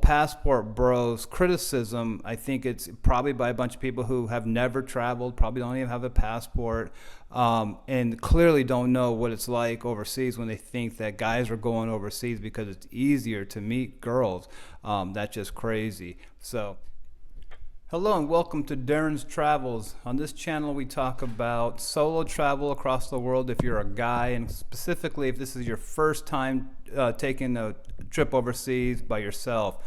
Passport Bros criticism, I think it's probably by a bunch of people who have never traveled, probably don't even have a passport, and clearly don't know what it's like overseas when they think that guys are going overseas because it's easier to meet girls. That's just crazy. So, hello and welcome to Darren's Travels. On this channel, we talk about solo travel across the world if you're a guy, and specifically if this is your first time taking a trip overseas by yourself.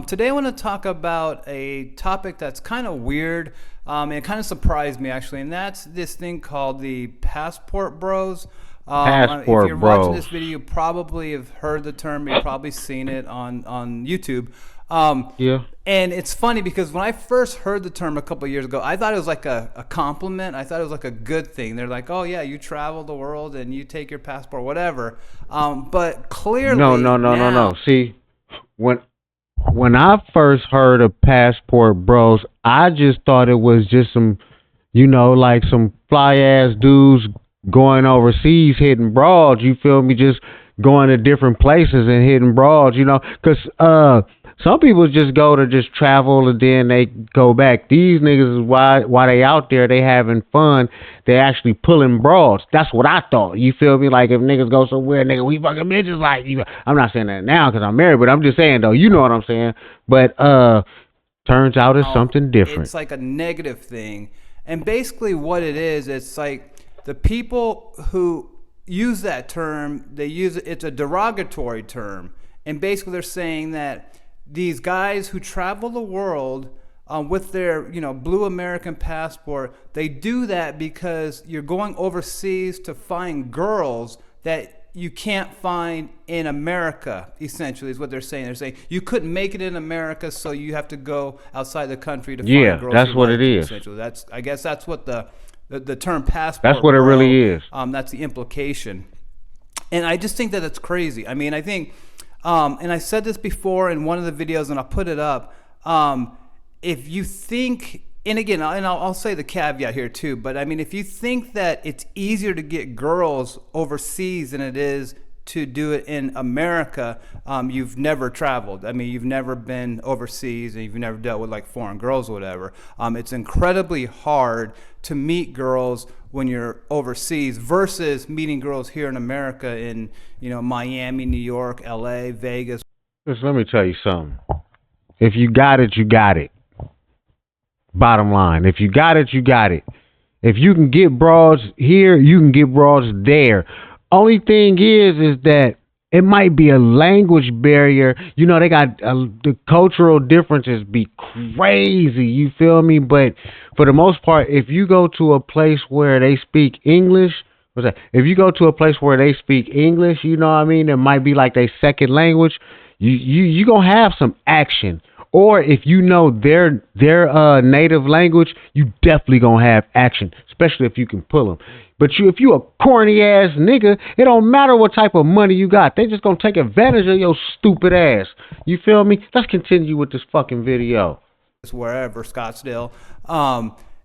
Today I want to talk about a topic that's kind of weird, and it kind of surprised me actually, and that's this thing called the Passport Bros. If you're watching this video, you probably have heard the term, you've probably seen it on YouTube. Yeah. And it's funny because when I first heard the term a couple of years ago, I thought it was like a compliment. I thought it was like a good thing. They're like, oh yeah, you travel the world and you take your passport, whatever. But clearly, no. See, when I first heard of Passport Bros, I just thought it was just some, like some fly ass dudes going overseas hitting broads. You feel me? Just going to different places and hitting broads. Because some people just go to just travel and then they go back. These niggas is why they out there, they having fun. They actually pulling broads. That's what I thought. You feel me? Like if niggas go somewhere, nigga, we fucking bitches like you. I'm not saying that now because I'm married, but I'm just saying though, you know what I'm saying. But turns out it's something different. It's like a negative thing. And basically what it is, it's like the people who use that term, it's a derogatory term. And basically they're saying that these guys who travel the world with their, blue American passport, they do that because you're going overseas to find girls that you can't find in America, essentially, is what they're saying. They're saying you couldn't make it in America, so you have to go outside the country to find girls. Yeah, that's what it is. Essentially, I guess that's what the term passport. That's what it really is. That's the implication, and I just think that it's crazy. I mean, I think. And I said this before in one of the videos, and I'll put it up. If you think, and again, I'll say the caveat here too, but I mean, if you think that it's easier to get girls overseas than it is to do it in America, you've never traveled. I mean, you've never been overseas and you've never dealt with like foreign girls or whatever. It's incredibly hard to meet girls when you're overseas versus meeting girls here in America in, Miami, New York, LA, Vegas. Just let me tell you something. If you got it, you got it. Bottom line. If you got it, you got it. If you can get broads here, you can get broads there. Only thing is that it might be a language barrier. They got the cultural differences be crazy. You feel me? But for the most part, if you go to a place where they speak English, if you go to a place where they speak English, you know what I mean? It might be like their second language. You gonna have some action. Or if you know their native language, you definitely gonna have action, especially if you can pull them. But if you a corny ass nigga, it don't matter what type of money you got. They just gonna take advantage of your stupid ass. You feel me? Let's continue with this fucking video. Wherever, Scottsdale.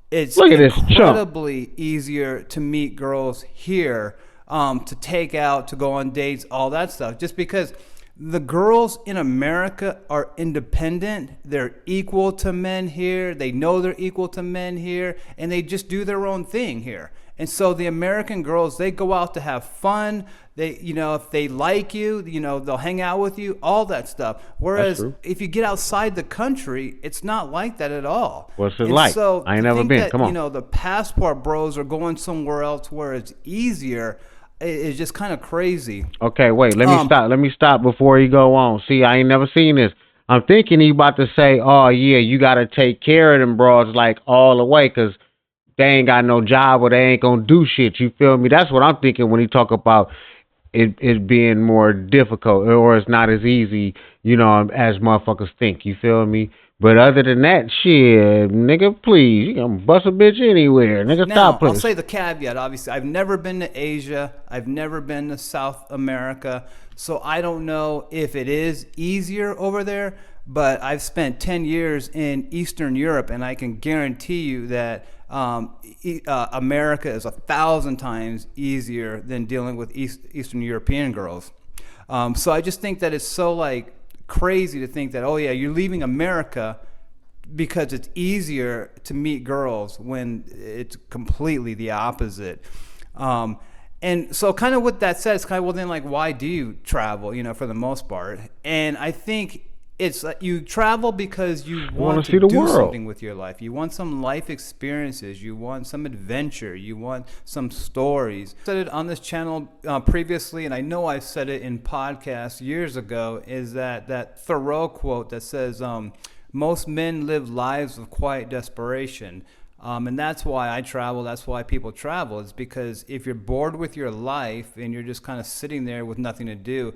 It's Look at this incredibly easier to meet girls here, to take out, to go on dates, all that stuff. Just because the girls in America are independent. They're equal to men here. They know they're equal to men here, and they just do their own thing here. And so the American girls, they go out to have fun. They, if they like you, they'll hang out with you, all that stuff. Whereas if you get outside the country, it's not like that at all. What's it like? So I ain't never been. Come on. The Passport Bros are going somewhere else where it's easier. It's just kind of crazy. Okay, wait. Let me stop before you go on. See, I ain't never seen this. I'm thinking he about to say, oh, yeah, you got to take care of them broads like all the way because they ain't got no job or they ain't going to do shit. You feel me? That's what I'm thinking when he talk about it being more difficult or it's not as easy, as motherfuckers think. You feel me? But other than that, shit, nigga, please, you can bust a bitch anywhere. Nigga, stop playing. I'll say the caveat, obviously. I've never been to Asia. I've never been to South America. So I don't know if it is easier over there. But I've spent 10 years in Eastern Europe, and I can guarantee you that America is 1,000 times easier than dealing with Eastern European girls. So I just think that it's so crazy to think that, oh yeah, you're leaving America because it's easier to meet girls, when it's completely the opposite. And so kind of with that said, it's kind of, well, then like, why do you travel, for the most part? And I think it's like you travel because you want to see the do world. something with your life. You want some life experiences. You want some adventure. You want some stories. I said it on this channel previously, and I know I said it in podcasts years ago, is that Thoreau quote that says, most men live lives of quiet desperation. And that's why I travel. That's why people travel. It's because if you're bored with your life and you're just kind of sitting there with nothing to do,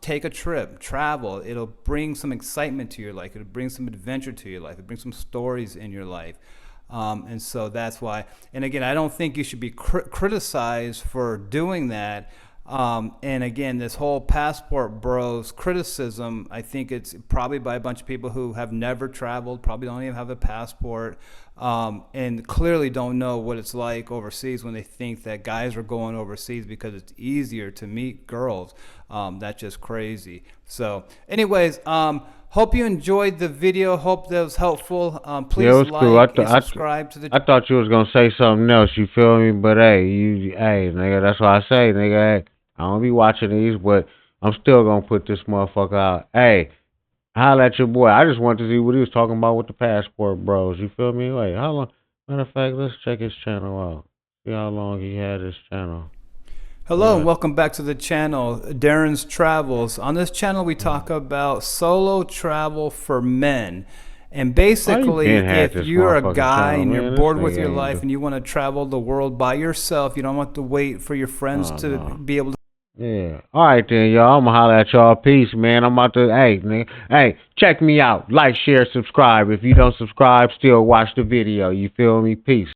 take a trip, travel. It'll bring some excitement to your life. It'll bring some adventure to your life. It'll bring some stories in your life. And so that's why. And again, I don't think you should be criticized for doing that. And again, this whole passport bros criticism, I think it's probably by a bunch of people who have never traveled, probably don't even have a passport, and clearly don't know what it's like overseas, when they think that guys are going overseas because it's easier to meet girls. That's just crazy. So anyways, hope you enjoyed the video. Hope that was helpful. Please Yeah, it was like cool. and subscribe to the I thought you was gonna say something else. You feel me? But hey, nigga, that's why I say, nigga, hey, I don't be watching these, but I'm still gonna put this motherfucker out. Hey, holla at your boy. I just wanted to see what he was talking about with the passport bros. You feel me? Wait, how long? Matter of fact, let's check his channel out. See how long he had his channel. Hello and welcome back to the channel, Darren's Travels. On this channel, we talk about solo travel for men. And basically, if you're a guy and you're bored with your life and you want to travel the world by yourself, you don't want to wait for your friends to be able to. Yeah. All right then, y'all. I'm gonna holler at y'all. Peace, man. I'm about to. Hey, nigga. Hey, check me out. Like, share, subscribe. If you don't subscribe, still watch the video. You feel me? Peace.